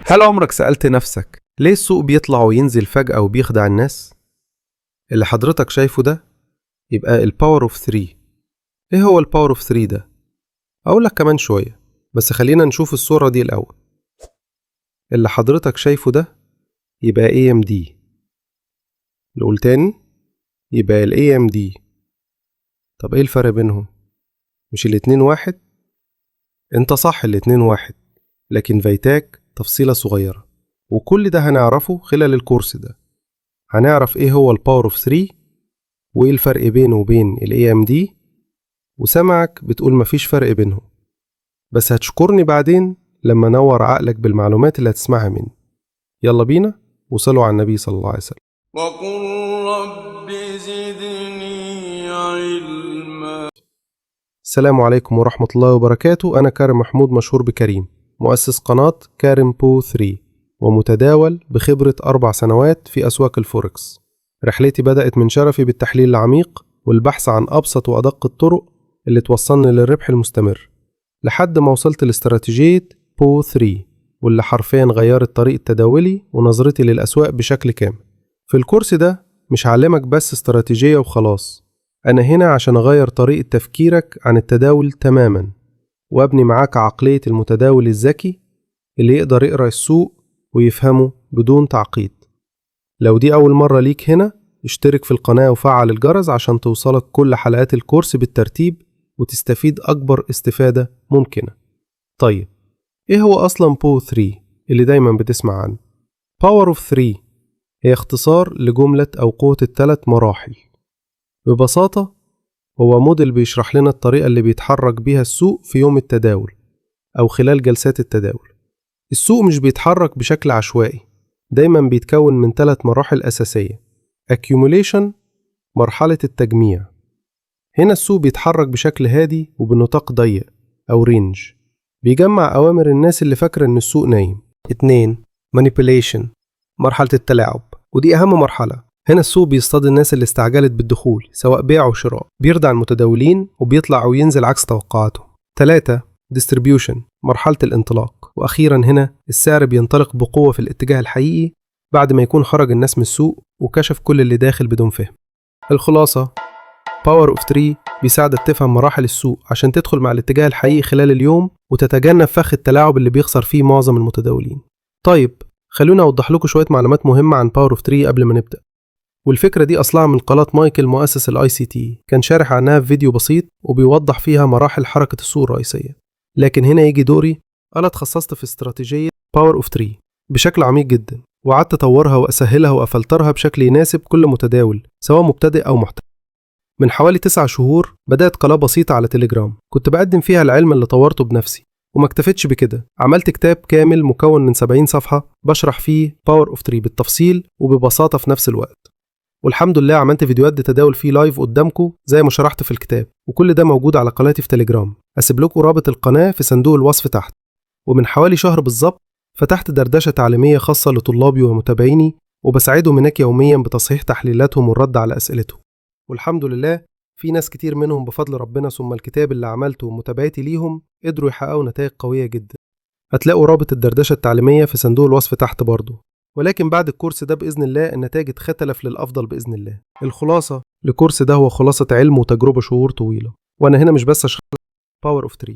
هل عمرك سألت نفسك ليه السوق بيطلع وينزل فجأة وبيخدع الناس؟ اللي حضرتك شايفه ده يبقى الباور اوف 3. ايه هو الباور اوف 3 ده؟ اقولك كمان شوية، بس خلينا نشوف الصورة دي الأول. اللي حضرتك شايفه ده يبقى AMD. نقول تاني، يبقى ال AMD. طب ايه الفرق بينهم؟ مش الاتنين واحد؟ انت صح، الاتنين واحد، لكن فيتاك تفصيلة صغيرة، وكل ده هنعرفه خلال الكورس ده. هنعرف ايه هو الباور اوف 3 وايه الفرق بينه وبين ال AMD، وسمعك بتقول مفيش فرق بينهم، بس هتشكرني بعدين لما نور عقلك بالمعلومات اللي هتسمعها مني. يلا بينا، وصلوا على النبي صلى الله عليه وسلم. وقل رب زدني علما. السلام عليكم ورحمة الله وبركاته. أنا كارم محمود، مشهور بكريم، مؤسس قناة كارم بو 3، ومتداول بخبرة 4 سنوات في أسواق الفوركس. رحلتي بدأت من شغفي بالتحليل العميق والبحث عن أبسط وأدق الطرق اللي توصلني للربح المستمر، لحد ما وصلت لاستراتيجية بو 3، واللي حرفيا غيرت طريقة تداولي ونظرتي للأسواق بشكل كامل. في الكورس ده مش هعلمك بس استراتيجية وخلاص، أنا هنا عشان أغير طريقة تفكيرك عن التداول تماما، وأبني معاك عقلية المتداول الذكي اللي يقدر يقرأ السوق ويفهمه بدون تعقيد. لو دي أول مرة ليك هنا، اشترك في القناة وفعل الجرس عشان توصلك كل حلقات الكورس بالترتيب وتستفيد أكبر استفادة ممكنة. طيب، إيه هو أصلا بو 3 اللي دايما بتسمع عنه؟ Power of 3 هي اختصار لجملة أو قوة ال3 مراحل. ببساطة هو موديل بيشرح لنا الطريقة اللي بيتحرك بيها السوق في يوم التداول أو خلال جلسات التداول. السوق مش بيتحرك بشكل عشوائي، دايما بيتكون من 3 مراحل أساسية. Accumulation، مرحلة التجميع. هنا السوق بيتحرك بشكل هادي وبنطاق ضيق أو رينج، بيجمع أوامر الناس اللي فاكرة إن السوق نايم. 2 Manipulation، مرحلة التلاعب، ودي أهم مرحلة. هنا السوق بيصطاد الناس اللي استعجلت بالدخول، سواء بيع أو شراء، بيردع المتداولين وبيطلع وينزل عكس توقعاتهم. 3 Distribution، مرحلة الانطلاق. وأخيرا هنا السعر بينطلق بقوة في الاتجاه الحقيقي بعد ما يكون خرج الناس من السوق وكشف كل اللي داخل بدون فهم. الخلاصة، Power of 3 بيساعدك تفهم مراحل السوق عشان تدخل مع الاتجاه الحقيقي خلال اليوم وتتجنب فخ التلاعب اللي بيخسر فيه معظم المتداولين. طيب، خلونا أوضح لكم شوية معلومات مهمة عن Power of 3 قبل ما نبدأ. والفكرة دي أصلها من قناة مايكل، مؤسس ال ICT، كان شارح عنها في فيديو بسيط وبيوضح فيها مراحل حركة السوق الرئيسية. لكن هنا يجي دوري، أنا اتخصصت في استراتيجية Power of 3 بشكل عميق جدا، وقعدت أطورها وأسهلها وأفلترها بشكل يناسب كل متداول سواء مبتدئ أو محترف. من حوالي 9 شهور بدأت قناة بسيطة على تليجرام، كنت بقدم فيها العلم اللي طورته بنفسي، وما اكتفيتش بكده، عملت كتاب كامل مكون من 70 صفحة بشرح فيه Power of 3 بالتفصيل وببساطة في نفس الوقت. والحمد لله عملت فيديوهات تداول فيه لايف قدامكم زي ما شرحت في الكتاب، وكل ده موجود على قناتي في تليجرام. أسيب لكم رابط القناة في صندوق الوصف تحت. ومن حوالي شهر بالظبط فتحت دردشة تعليمية خاصة لطلابي ومتابعيني، وبساعدهم هناك يوميا بتصحيح تحليلاتهم والرد على أسئلتهم. والحمد لله في ناس كتير منهم بفضل ربنا ثم الكتاب اللي عملته ومتابعتي ليهم قدروا يحققوا نتائج قوية جدا. هتلاقوا رابط الدردشة التعليمية في صندوق الوصف تحت برضه. ولكن بعد الكورس ده بإذن الله النتائج اتختلف للأفضل بإذن الله. الخلاصة للكورس ده هو خلاصة علم وتجربة شهور طويلة، وأنا هنا مش بس أشرح لك Power of 3،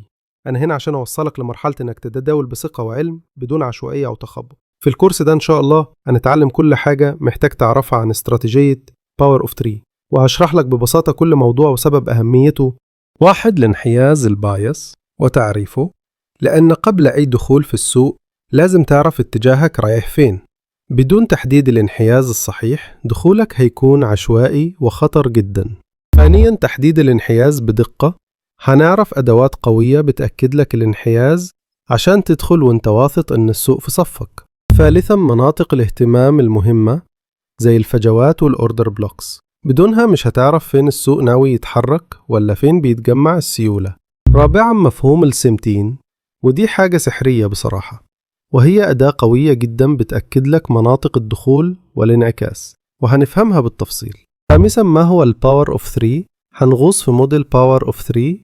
أنا هنا عشان أوصلك لمرحلة إنك تتداول بثقة وعلم بدون عشوائية أو تخبط. في الكورس ده إن شاء الله هنتعلم كل حاجة محتاج تعرفها عن استراتيجية Power of 3، وهشرح لك ببساطة كل موضوع وسبب أهميته. 1 الانحياز البايس وتعريفه، لأن قبل أي دخول في السوق لازم تعرف اتجاهك رايح فين. بدون تحديد الانحياز الصحيح دخولك هيكون عشوائي وخطر جدا. 2 تحديد الانحياز بدقة، هنعرف أدوات قوية بتأكد لك الانحياز عشان تدخل وانت واثق ان السوق في صفك. 3 مناطق الاهتمام المهمة زي الفجوات والأوردر بلوكس، بدونها مش هتعرف فين السوق ناوي يتحرك ولا فين بيتجمع السيولة. 4 مفهوم السمتين، ودي حاجة سحرية بصراحة، وهي أداة قوية جدا بتأكد لك مناطق الدخول والانعكاس، وهنفهمها بالتفصيل. 5 ما هو الباور اوف 3، هنغوص في موديل باور اوف 3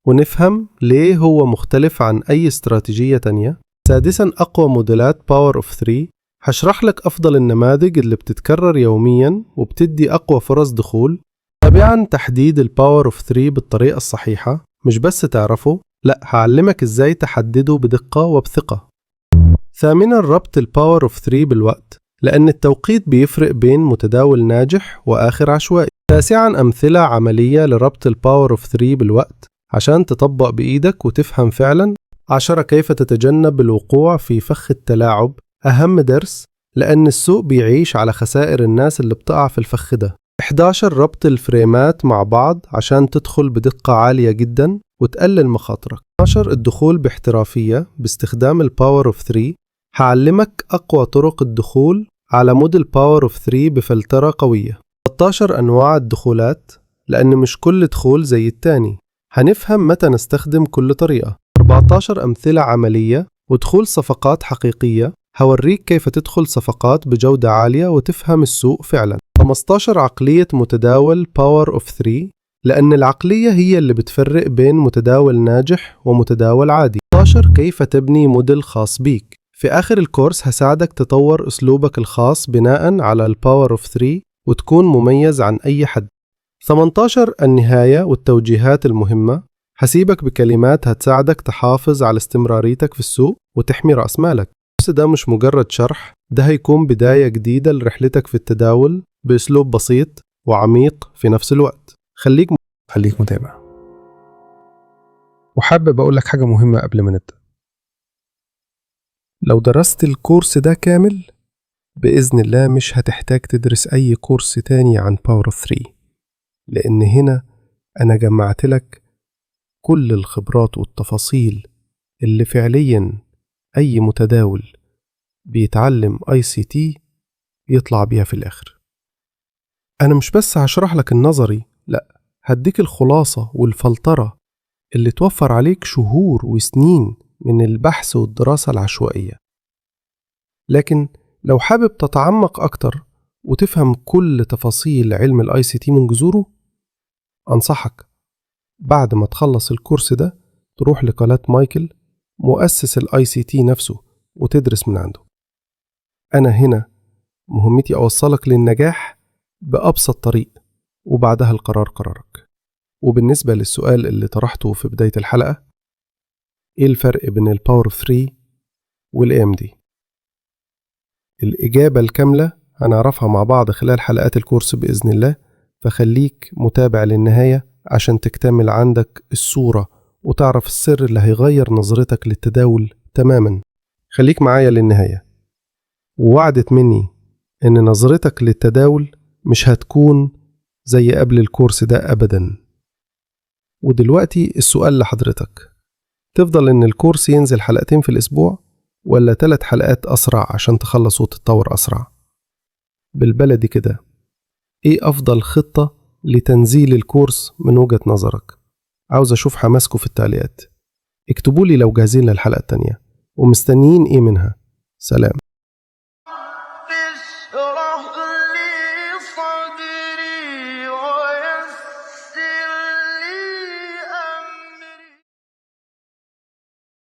ونفهم ليه هو مختلف عن أي استراتيجية تانية. سادساً، أقوى موديلات Power of 3. هشرح لك أفضل النماذج اللي بتتكرر يومياً وبتدي أقوى فرص دخول. سابعاً، تحديد Power of 3 بالطريقة الصحيحة، مش بس تعرفه، لأ هعلمك إزاي تحدده بدقة وبثقة. ثامناً، ربط Power of 3 بالوقت، لأن التوقيت بيفرق بين متداول ناجح وآخر عشوائي. تاسعاً، أمثلة عملية لربط Power of 3 بالوقت عشان تطبق بإيدك وتفهم فعلاً. 10، كيف تتجنب الوقوع في فخ التلاعب، أهم درس لأن السوق بيعيش على خسائر الناس اللي بتقع في الفخ ده. 11، ربط الفريمات مع بعض عشان تدخل بدقة عالية جدا وتقلل مخاطرك. 12، الدخول باحترافية باستخدام الباور اوف 3. هعلمك أقوى طرق الدخول على موديل باور اوف 3 بفلترة قوية. 13، أنواع الدخولات، لأن مش كل دخول زي التاني، هنفهم متى نستخدم كل طريقة. 14، أمثلة عملية ودخول صفقات حقيقية، هوريك كيف تدخل صفقات بجودة عالية وتفهم السوق فعلا. 15، عقلية متداول باور اوف 3، لأن العقلية هي اللي بتفرق بين متداول ناجح ومتداول عادي. 16، كيف تبني موديل خاص بيك. في آخر الكورس هساعدك تطور أسلوبك الخاص بناء على الباور اوف 3 وتكون مميز عن أي حد. 18، النهاية والتوجيهات المهمة، هسيبك بكلمات هتساعدك تحافظ على استمراريتك في السوق وتحمي رأس مالك. بس ده مش مجرد شرح، ده هيكون بداية جديدة لرحلتك في التداول بأسلوب بسيط وعميق في نفس الوقت. خليك متابع. وحابب أقول لك حاجة مهمة قبل ما نبدأ. لو درست الكورس ده كامل بإذن الله مش هتحتاج تدرس أي كورس تاني عن باور اوف 3، لأن هنا أنا جمعت لك كل الخبرات والتفاصيل اللي فعليا أي متداول بيتعلم ICT يطلع بيها في الآخر. أنا مش بس هشرح لك النظري، لأ هديك الخلاصة والفلترة اللي توفر عليك شهور وسنين من البحث والدراسة العشوائية. لكن لو حابب تتعمق أكتر وتفهم كل تفاصيل علم ICT من جذوره، أنصحك بعد ما تخلص الكورس ده تروح لقناة مايكل مؤسس ICT نفسه وتدرس من عنده. أنا هنا مهمتي أوصلك للنجاح بأبسط طريق، وبعدها القرار قرارك. وبالنسبة للسؤال اللي طرحته في بداية الحلقة، إيه الفرق بين الباور 3 والAMD؟ الإجابة الكاملة هنعرفها مع بعض خلال حلقات الكورس بإذن الله، فخليك متابع للنهاية عشان تكتمل عندك الصورة وتعرف السر اللي هيغير نظرتك للتداول تماما. خليك معايا للنهاية، ووعدت مني إن نظرتك للتداول مش هتكون زي قبل الكورس ده أبدا. ودلوقتي السؤال لحضرتك، تفضل إن الكورس ينزل حلقتين في الأسبوع ولا 3 حلقات أسرع عشان تخلص وتتطور أسرع؟ بالبلدي كده، إيه أفضل خطة لتنزيل الكورس من وجهة نظرك؟ عاوز أشوف حماسكم في التعليقات. اكتبوا لي لو جاهزين للحلقة التانية ومستنيين إيه منها. سلام.